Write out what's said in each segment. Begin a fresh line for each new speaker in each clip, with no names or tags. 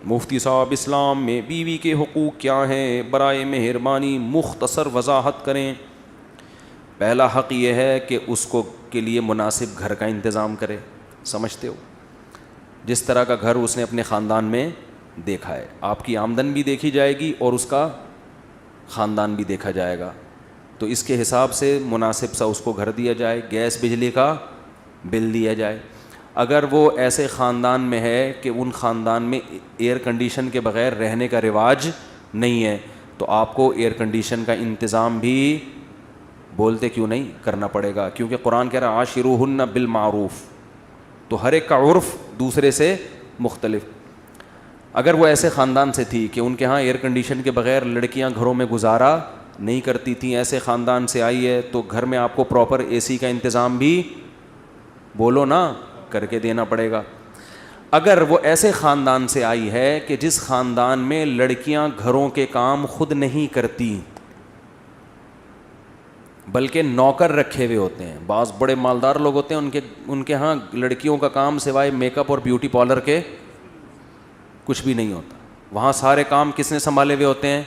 مفتی صاحب اسلام میں بیوی کے حقوق کیا ہیں؟ برائے مہربانی مختصر وضاحت کریں۔ پہلا حق یہ ہے کہ اس کو کے لیے مناسب گھر کا انتظام کرے، سمجھتے ہو، جس طرح کا گھر اس نے اپنے خاندان میں دیکھا ہے۔ آپ کی آمدن بھی دیکھی جائے گی اور اس کا خاندان بھی دیکھا جائے گا، تو اس کے حساب سے مناسب سا اس کو گھر دیا جائے، گیس بجلی کا بل دیا جائے۔ اگر وہ ایسے خاندان میں ہے کہ ان خاندان میں ایئر کنڈیشن کے بغیر رہنے کا رواج نہیں ہے، تو آپ کو ایئر کنڈیشن کا انتظام بھی بولتے کیوں نہیں کرنا پڑے گا، کیونکہ قرآن کہہ رہا عاشروہن بالمعروف، تو ہر ایک کا عرف دوسرے سے مختلف۔ اگر وہ ایسے خاندان سے تھی کہ ان کے ہاں ایئر کنڈیشن کے بغیر لڑکیاں گھروں میں گزارا نہیں کرتی تھیں، ایسے خاندان سے آئی ہے، تو گھر میں آپ کو پراپر اے سی کا انتظام بھی بولو نا کر کے دینا پڑے گا۔ اگر وہ ایسے خاندان سے آئی ہے کہ جس خاندان میں لڑکیاں گھروں کے کام خود نہیں کرتی بلکہ نوکر رکھے ہوئے ہوتے ہیں، بعض بڑے مالدار لوگ ہوتے ہیں ان کے ہاں لڑکیوں کا کام سوائے میک اپ اور بیوٹی پارلر کے کچھ بھی نہیں ہوتا، وہاں سارے کام کس نے سنبھالے ہوئے ہوتے ہیں؟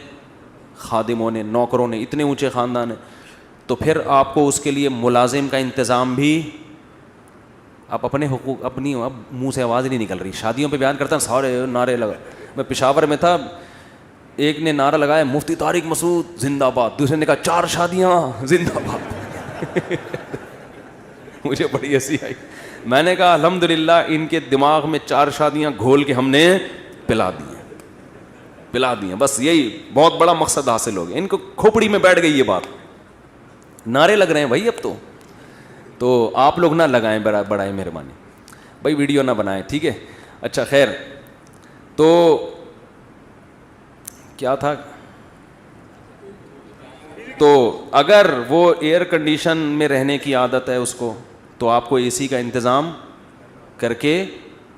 خادموں نے، نوکروں نے، اتنے اونچے خاندان ہیں، تو پھر آپ کو اس کے لیے ملازم کا انتظام بھی، آپ اپنے حقوق اپنی، اب منہ سے آواز نہیں نکل رہی، شادیوں پہ بیان کرتا ہوں سارے نعرے لگا، میں پشاور میں تھا، ایک نے نعرہ لگایا مفتی طارق مسعود زندہ باد، دوسرے نے کہا 4 شادیاں زندہ باد مجھے بڑی ہنسی آئی، میں نے کہا الحمدللہ ان کے دماغ میں 4 شادیاں گھول کے ہم نے پلا دی، بس یہی بہت بڑا مقصد حاصل ہو گیا، ان کو کھوپڑی میں بیٹھ گئی یہ بات، نعرے لگ رہے ہیں بھائی اب تو آپ لوگ نہ لگائیں بڑائے مہربانی بھائی، ویڈیو نہ بنائیں، ٹھیک ہے۔ اچھا خیر، تو کیا تھا، تو اگر وہ ایئر کنڈیشن میں رہنے کی عادت ہے اس کو، تو آپ کو اے سی کا انتظام کر کے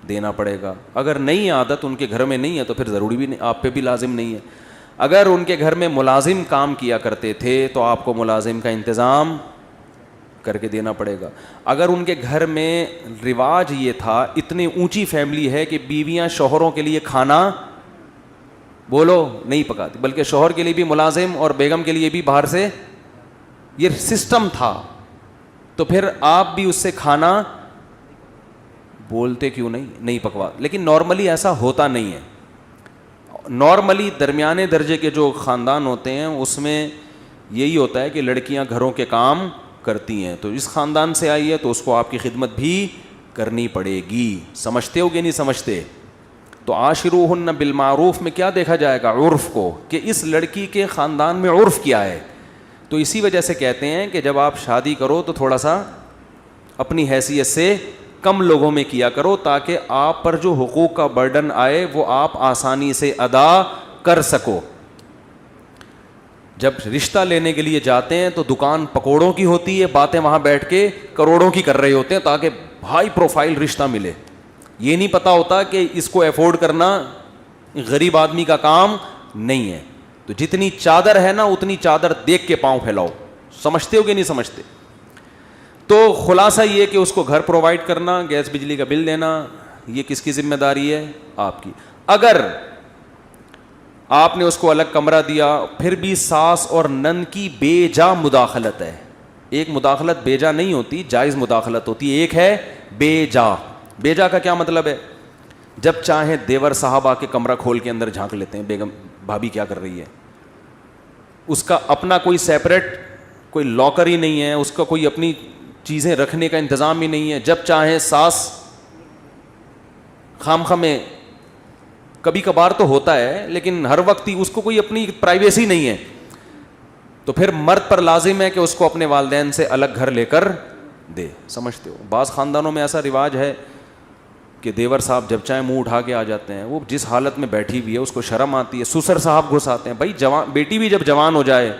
دینا پڑے گا۔ اگر نہیں عادت ان کے گھر میں نہیں ہے تو پھر ضروری بھی نہیں، آپ پہ بھی لازم نہیں ہے۔ اگر ان کے گھر میں ملازم کام کیا کرتے تھے تو آپ کو ملازم کا انتظام کر کے دینا پڑے گا۔ اگر ان کے گھر میں رواج یہ تھا، اتنی اونچی فیملی ہے کہ بیویاں شوہروں کے لیے کھانا بولو نہیں پکاتی، بلکہ شوہر کے لیے بھی ملازم اور بیگم کے لیے بھی باہر سے، یہ سسٹم تھا، تو پھر آپ بھی اس سے کھانا بولتے کیوں نہیں پکوا، لیکن نارملی ایسا ہوتا نہیں ہے۔ نارملی درمیانے درجے کے جو خاندان ہوتے ہیں اس میں یہی ہوتا ہے کہ لڑکیاں گھروں کے کام کرتی ہیں، تو اس خاندان سے آئی ہے تو اس کو آپ کی خدمت بھی کرنی پڑے گی، سمجھتے ہو کہ نہیں سمجھتے؟ تو عاشروہن بالمعروف میں کیا دیکھا جائے گا؟ عرف کو، کہ اس لڑکی کے خاندان میں عرف کیا ہے، تو اسی وجہ سے کہتے ہیں کہ جب آپ شادی کرو تو تھوڑا سا اپنی حیثیت سے کم لوگوں میں کیا کرو، تاکہ آپ پر جو حقوق کا برڈن آئے وہ آپ آسانی سے ادا کر سکو۔ جب رشتہ لینے کے لیے جاتے ہیں تو دکان پکوڑوں کی ہوتی ہے، باتیں وہاں بیٹھ کے کروڑوں کی کر رہے ہوتے ہیں تاکہ ہائی پروفائل رشتہ ملے، یہ نہیں پتا ہوتا کہ اس کو افورڈ کرنا غریب آدمی کا کام نہیں ہے، تو جتنی چادر ہے نا اتنی چادر دیکھ کے پاؤں پھیلاؤ، سمجھتے ہو کہ نہیں سمجھتے؟ تو خلاصہ یہ کہ اس کو گھر پرووائڈ کرنا، گیس بجلی کا بل دینا، یہ کس کی ذمہ داری ہے؟ آپ کی۔ اگر آپ نے اس کو الگ کمرہ دیا، پھر بھی ساس اور نند کی بے جا مداخلت ہے، ایک مداخلت بے جا نہیں ہوتی، جائز مداخلت ہوتی ہے، ایک ہے بے جا۔ بے جا کا کیا مطلب ہے؟ جب چاہیں دیور صاحب آ کے کمرہ کھول کے اندر جھانک لیتے ہیں، بیگم بھابھی کیا کر رہی ہے، اس کا اپنا کوئی سیپریٹ کوئی لاکر ہی نہیں ہے، اس کا کوئی اپنی چیزیں رکھنے کا انتظام ہی نہیں ہے، جب چاہیں ساس خام میں، کبھی کبھار تو ہوتا ہے لیکن ہر وقت ہی اس کو کوئی اپنی پرائیویسی نہیں ہے، تو پھر مرد پر لازم ہے کہ اس کو اپنے والدین سے الگ گھر لے کر دے، سمجھتے ہو؟ بعض خاندانوں میں ایسا رواج ہے کہ دیور صاحب جب چاہیں منہ اٹھا کے آ جاتے ہیں، وہ جس حالت میں بیٹھی ہوئی ہے اس کو شرم آتی ہے، سسر صاحب گھس آتے ہیں، بھائی جوان بیٹی بھی جب جوان ہو جائے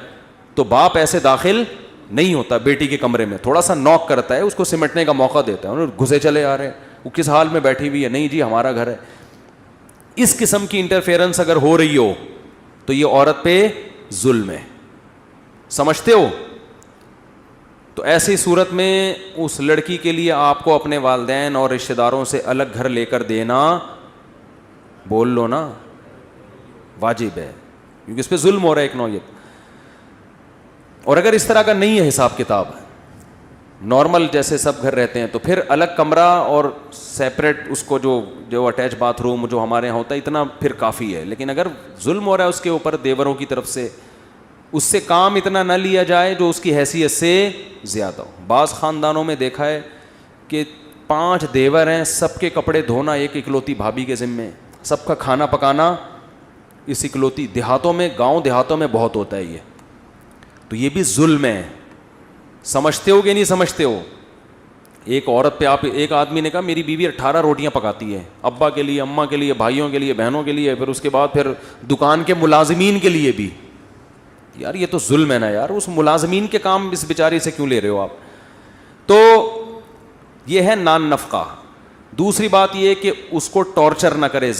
تو باپ ایسے داخل نہیں ہوتا بیٹی کے کمرے میں، تھوڑا سا نوک کرتا ہے، اس کو سمٹنے کا موقع دیتا ہے، انہوں گھسے چلے آ رہے ہیں، وہ کس حال میں بیٹھی ہوئی ہے، نہیں جی ہمارا گھر ہے۔ اس قسم کی انٹرفیئرنس اگر ہو رہی ہو تو یہ عورت پہ ظلم ہے، سمجھتے ہو؟ تو ایسی صورت میں اس لڑکی کے لیے آپ کو اپنے والدین اور رشتہ داروں سے الگ گھر لے کر دینا بول لو نا, واجب ہے, کیونکہ اس پہ ظلم ہو رہا ہے ایک نوعیت. اور اگر اس طرح کا نہیں ہے حساب کتاب, نارمل جیسے سب گھر رہتے ہیں, تو پھر الگ کمرہ اور سیپریٹ اس کو جو اٹیچ باتھ روم جو ہمارے یہاں ہوتا ہے, اتنا پھر کافی ہے. لیکن اگر ظلم ہو رہا ہے اس کے اوپر دیوروں کی طرف سے, اس سے کام اتنا نہ لیا جائے جو اس کی حیثیت سے زیادہ ہو. بعض خاندانوں میں دیکھا ہے کہ 5 دیور ہیں, سب کے کپڑے دھونا ایک اکلوتی بھابھی کے ذمے, سب کا کھانا پکانا اس اکلوتی. دیہاتوں میں, گاؤں دیہاتوں میں بہت ہوتا ہے یہ, تو یہ بھی ظلم ہے. سمجھتے ہو کہ نہیں سمجھتے ہو؟ ایک عورت پہ ایک آدمی نے کہا میری بیوی 18 روٹیاں پکاتی ہے, ابا کے لیے, اماں کے لیے, بھائیوں کے لیے, بہنوں کے لیے, پھر اس کے بعد پھر دکان کے ملازمین کے لیے بھی. یار یہ تو ظلم ہے نا یار, اس ملازمین کے کام اس بیچاری سے کیوں لے رہے ہو آپ؟ تو یہ ہے نان نفقہ. دوسری بات یہ کہ اس کو ٹارچر نہ کرے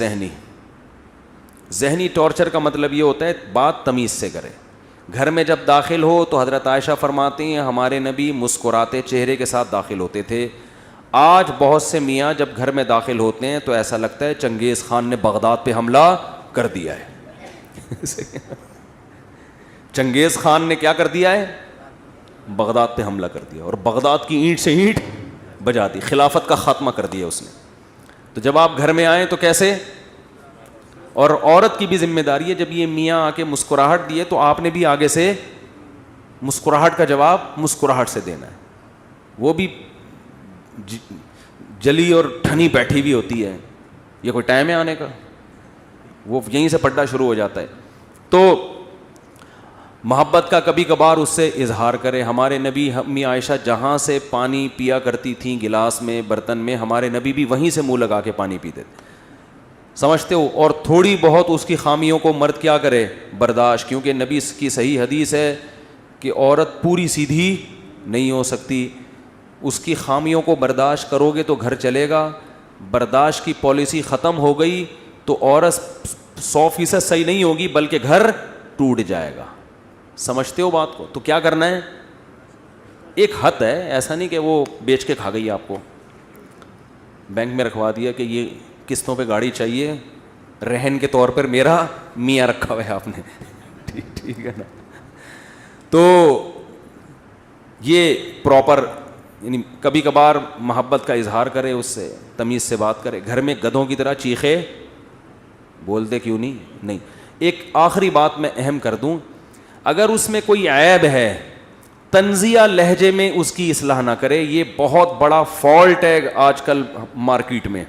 ذہنی ٹارچر کا مطلب یہ ہوتا ہے بات تمیز سے کرے. گھر میں جب داخل ہو تو حضرت عائشہ فرماتی ہیں ہمارے نبی مسکراتے چہرے کے ساتھ داخل ہوتے تھے. آج بہت سے میاں جب گھر میں داخل ہوتے ہیں تو ایسا لگتا ہے چنگیز خان نے بغداد پہ حملہ کر دیا ہے. چنگیز خان نے کیا کر دیا ہے؟ بغداد پہ حملہ کر دیا, اور بغداد کی اینٹ سے اینٹ بجا دی, خلافت کا خاتمہ کر دیا اس نے. تو جب آپ گھر میں آئیں تو کیسے؟ اور عورت کی بھی ذمہ داری ہے, جب یہ میاں آ کے مسکراہٹ دیے تو آپ نے بھی آگے سے مسکراہٹ کا جواب مسکراہٹ سے دینا ہے. وہ بھی جلی اور ٹھنی بیٹھی ہوئی ہوتی ہے, یہ کوئی ٹائم ہے آنے کا؟ وہ یہیں سے پڈا شروع ہو جاتا ہے. تو محبت کا کبھی کبھار اس سے اظہار کرے. ہمارے نبی امی عائشہ جہاں سے پانی پیا کرتی تھیں, گلاس میں, برتن میں, ہمارے نبی بھی وہیں سے منہ لگا کے پانی پیتے تھے. سمجھتے ہو؟ اور تھوڑی بہت اس کی خامیوں کو مرد کیا کرے؟ برداشت, کیونکہ نبی کی صحیح حدیث ہے کہ عورت پوری سیدھی نہیں ہو سکتی. اس کی خامیوں کو برداشت کرو گے تو گھر چلے گا. برداشت کی پالیسی ختم ہو گئی تو عورت 100% صحیح نہیں ہوگی بلکہ گھر ٹوٹ جائے گا. سمجھتے ہو بات کو؟ تو کیا کرنا ہے؟ ایک حد ہے, ایسا نہیں کہ وہ بیچ کے کھا گئی, آپ کو بینک میں رکھوا دیا کہ یہ قسطوں پہ گاڑی چاہیے, رہن کے طور پر میرا میاں رکھا ہوا ہے آپ نے. ٹھیک ہے نا؟ تو یہ پراپر, یعنی کبھی کبھار محبت کا اظہار کرے, اس سے تمیز سے بات کرے. گھر میں گدھوں کی طرح چیخے بولتے کیوں نہیں. ایک آخری بات میں اہم کر دوں, اگر اس میں کوئی عیب ہے طنزیہ لہجے میں اس کی اصلاح نہ کرے. یہ بہت بڑا فالٹ ہے آج کل مارکیٹ میں.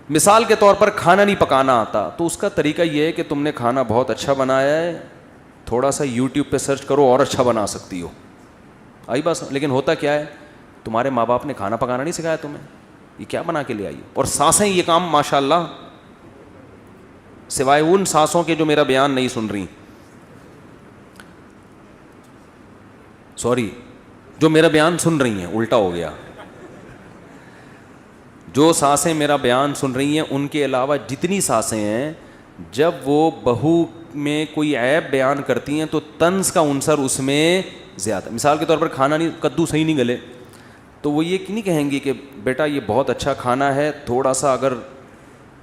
مثال کے طور پر کھانا نہیں پکانا آتا تو اس کا طریقہ یہ ہے کہ تم نے کھانا بہت اچھا بنایا ہے, تھوڑا سا یوٹیوب پہ سرچ کرو اور اچھا بنا سکتی ہو. آئی بس. لیکن ہوتا کیا ہے, تمہارے ماں باپ نے کھانا پکانا نہیں سکھایا تمہیں, یہ کیا بنا کے لے آئی. اور سانسیں یہ کام ماشاء اللہ, سوائے ان سانسوں کے جو میرا بیان نہیں سن رہی, سوری, جو میرا بیان سن رہی ہیں, الٹا ہو گیا, جو سانسیں میرا بیان سن رہی ہیں ان کے علاوہ جتنی سانسیں ہیں, جب وہ بہو میں کوئی عیب بیان کرتی ہیں تو طنز کا عنصر اس میں زیادہ. مثال کے طور پر کھانا نہیں, کدو صحیح نہیں گلے, تو وہ یہ نہیں کہیں گی کہ بیٹا یہ بہت اچھا کھانا ہے, تھوڑا سا اگر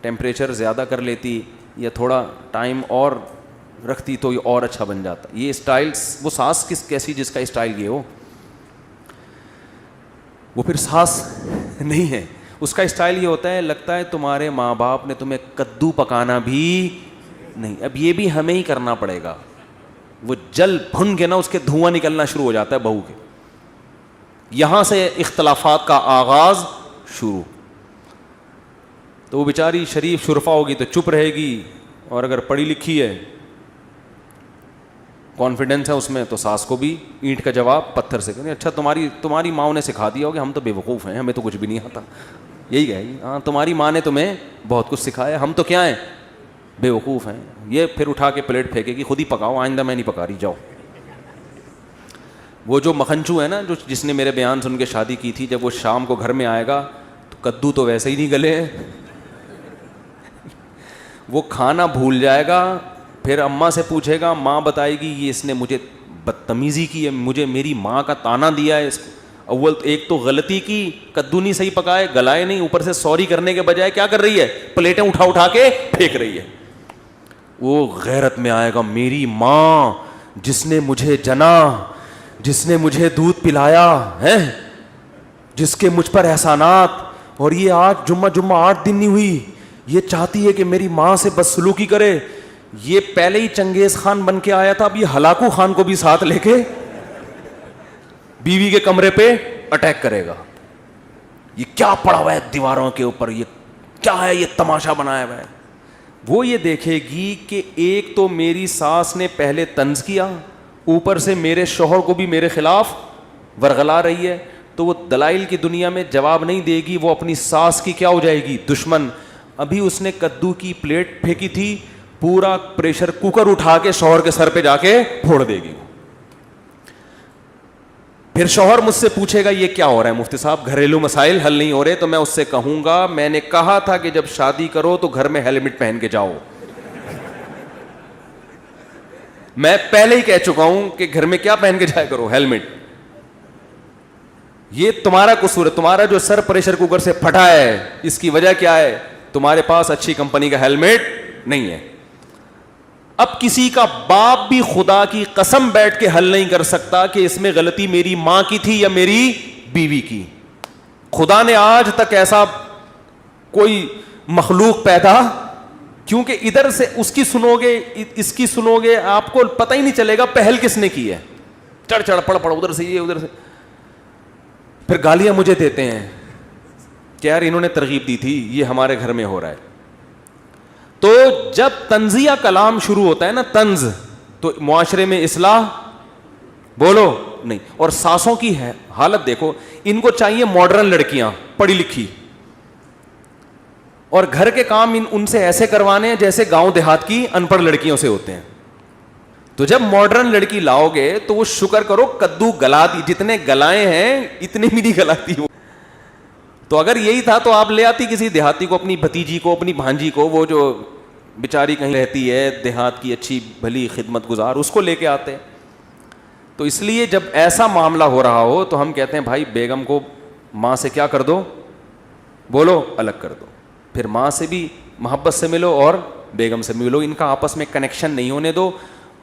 ٹیمپریچر زیادہ کر لیتی یا تھوڑا ٹائم اور رکھتی تو یہ اور اچھا بن جاتا. یہ اسٹائل, وہ ساس کیسی جس کا اسٹائل یہ ہو, وہ پھر ساس نہیں ہے. اس کا اسٹائل یہ ہوتا ہے, لگتا ہے تمہارے ماں باپ نے تمہیں کدو پکانا بھی نہیں, اب یہ بھی ہمیں ہی کرنا پڑے گا. وہ جل بھن کے نا اس کے دھواں نکلنا شروع ہو جاتا ہے بہو کے. یہاں سے اختلافات کا آغاز شروع. تو وہ بیچاری شریف شرفا ہوگی تو چپ رہے گی, اور اگر پڑھی لکھی ہے, کانفیڈنس ہے اس میں, تو ساس کو بھی اینٹ کا جواب پتھر سے کریں. اچھا تمہاری ماں نے سکھا دیا ہوگا, ہم تو بے وقوف ہیں, ہمیں تو کچھ بھی نہیں آتا. یہی کہے گی, ہاں تمہاری ماں نے تمہیں بہت کچھ سکھایا, ہم تو کیا ہیں, بے وقوف ہیں. یہ پھر اٹھا کے پلیٹ پھینکے گی, خود ہی پکاؤ, آئندہ میں نہیں پکا رہی, جاؤ. وہ جو مکھنچو ہے نا, جس نے میرے بیان سن کے شادی کی تھی, جب وہ شام کو گھر میں آئے گا تو کدو تو ویسے ہی نہیں گلے, وہ کھانا بھول جائے گا. پھر اماں سے پوچھے گا, ماں بتائے گی یہ اس نے مجھے بدتمیزی کی ہے, مجھے میری ماں کا تانا دیا ہے اس کو. اول ایک تو غلطی کی, کدو نہیں صحیح پکائے, گلائے نہیں, اوپر سے سوری کرنے کے بجائے کیا کر رہی ہے, پلیٹیں اٹھا اٹھا کے پھینک رہی ہے. وہ غیرت میں آئے گا, میری ماں جس نے مجھے جنا, جس نے مجھے دودھ پلایا ہے, جس کے مجھ پر احسانات, اور یہ آج جمعہ 8 دن نہیں ہوئی, یہ چاہتی ہے کہ میری ماں سے بدسلوکی کرے. یہ پہلے ہی چنگیز خان بن کے آیا تھا, اب یہ ہلاکو خان کو بھی ساتھ لے کے بیوی کے کمرے پہ اٹیک کرے گا. یہ کیا پڑا ہوا ہے دیواروں کے اوپر, یہ کیا ہے, یہ تماشا بنایا ہوا ہے. وہ یہ دیکھے گی کہ ایک تو میری ساس نے پہلے طنز کیا, اوپر سے میرے شوہر کو بھی میرے خلاف ورغلا رہی ہے, تو وہ دلائل کی دنیا میں جواب نہیں دے گی, وہ اپنی ساس کی کیا ہو جائے گی, دشمن. ابھی اس نے کدو کی پلیٹ پھینکی تھی, پورا پریشر کوکر اٹھا کے شوہر کے سر پہ جا کے پھوڑ دے گی. پھر شوہر مجھ سے پوچھے گا یہ کیا ہو رہا ہے مفتی صاحب, گھریلو مسائل حل نہیں ہو رہے, تو میں اس سے کہوں گا میں نے کہا تھا کہ جب شادی کرو تو گھر میں ہیلمٹ پہن کے جاؤ. میں پہلے ہی کہہ چکا ہوں کہ گھر میں کیا پہن کے جایا کرو, ہیلمٹ. یہ تمہارا قصور ہے, تمہارا جو سر پریشر کوکر سے پھٹا ہے اس کی وجہ کیا ہے, تمہارے پاس اچھی کمپنی کا ہیلمٹ نہیں ہے. اب کسی کا باپ بھی خدا کی قسم بیٹھ کے حل نہیں کر سکتا کہ اس میں غلطی میری ماں کی تھی یا میری بیوی کی. خدا نے آج تک ایسا کوئی مخلوق پیدا, کیونکہ ادھر سے اس کی سنو گے, اس کی سنو گے, آپ کو پتہ ہی نہیں چلے گا پہل کس نے کی ہے. چڑھ چڑھ پڑ پڑ, ادھر سے یہ, ادھر سے. پھر گالیاں مجھے دیتے ہیں کہ یار انہوں نے ترغیب دی تھی, یہ ہمارے گھر میں ہو رہا ہے. تو جب طنزیہ کلام شروع ہوتا ہے نا, طنز, تو معاشرے میں اصلاح بولو نہیں. اور ساسوں کی ہے حالت دیکھو, ان کو چاہیے ماڈرن لڑکیاں پڑھی لکھی, اور گھر کے کام ان سے ایسے کروانے ہیں جیسے گاؤں دیہات کی ان پڑھ لڑکیوں سے ہوتے ہیں. تو جب ماڈرن لڑکی لاؤ گے تو وہ شکر کرو کدو گلا دی, جتنے گلائے ہیں اتنے بھی نہیں گلاتی وہ. تو اگر یہی تھا تو آپ لے آتی کسی دیہاتی کو, اپنی بھتیجی کو, اپنی بھانجی کو, وہ جو بیچاری کہیں رہتی ہے دیہات کی اچھی بھلی خدمت گزار, اس کو لے کے آتے. تو اس لیے جب ایسا معاملہ ہو رہا ہو تو ہم کہتے ہیں بھائی بیگم کو ماں سے کیا کر دو, بولو الگ کر دو. پھر ماں سے بھی محبت سے ملو اور بیگم سے ملو, ان کا آپس میں کنیکشن نہیں ہونے دو.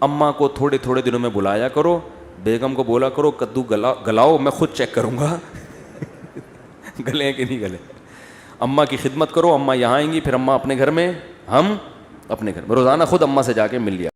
اماں کو تھوڑے تھوڑے دنوں میں بلایا کرو, بیگم کو بولا کرو کدو گلاؤ, میں خود چیک کروں گا گلے کہ نہیں گلے. اماں کی خدمت کرو, اماں یہاں آئیں گی, پھر اماں اپنے گھر میں, ہم اپنے گھر میں. روزانہ خود اماں سے جا کے مل لیا.